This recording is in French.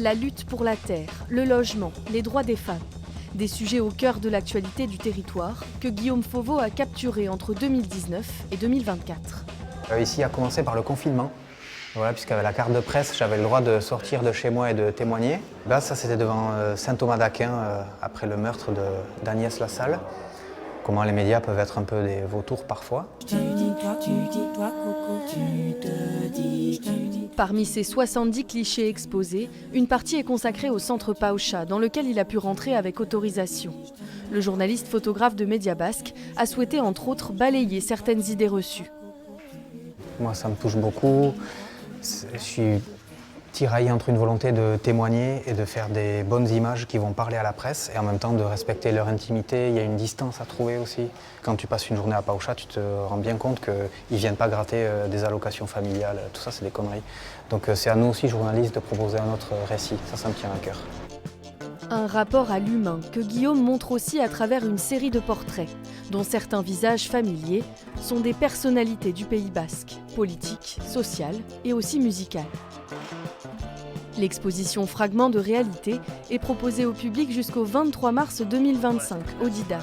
la lutte pour la terre, le logement, les droits des femmes. Des sujets au cœur de l'actualité du territoire que Guillaume Fauveau a capturés entre 2019 et 2024. Ici a commencé par le confinement. Voilà, puisqu'avec la carte de presse, j'avais le droit de sortir de chez moi et de témoigner. Là, ça c'était devant Saint-Thomas d'Aquin, après le meurtre d'Agnès Lassalle. Comment les médias peuvent être un peu des vautours parfois. Parmi ces 70 clichés exposés, une partie est consacrée au centre Paucha, dans lequel il a pu rentrer avec autorisation. Le journaliste photographe de Média Basque a souhaité entre autres balayer certaines idées reçues. Moi, ça me touche beaucoup. Je suis tiraillé entre une volonté de témoigner et de faire des bonnes images qui vont parler à la presse et en même temps de respecter leur intimité. Il y a une distance à trouver aussi. Quand tu passes une journée à Paucha, tu te rends bien compte qu'ils ne viennent pas gratter des allocations familiales. Tout ça, c'est des conneries. Donc c'est à nous aussi, journalistes, de proposer un autre récit. Ça me tient à cœur. Un rapport à l'humain que Guillaume montre aussi à travers une série de portraits, dont certains visages familiers sont des personnalités du Pays basque, politiques, sociales et aussi musicales. L'exposition Fragments de réalité est proposée au public jusqu'au 23 mars 2025 au Dida.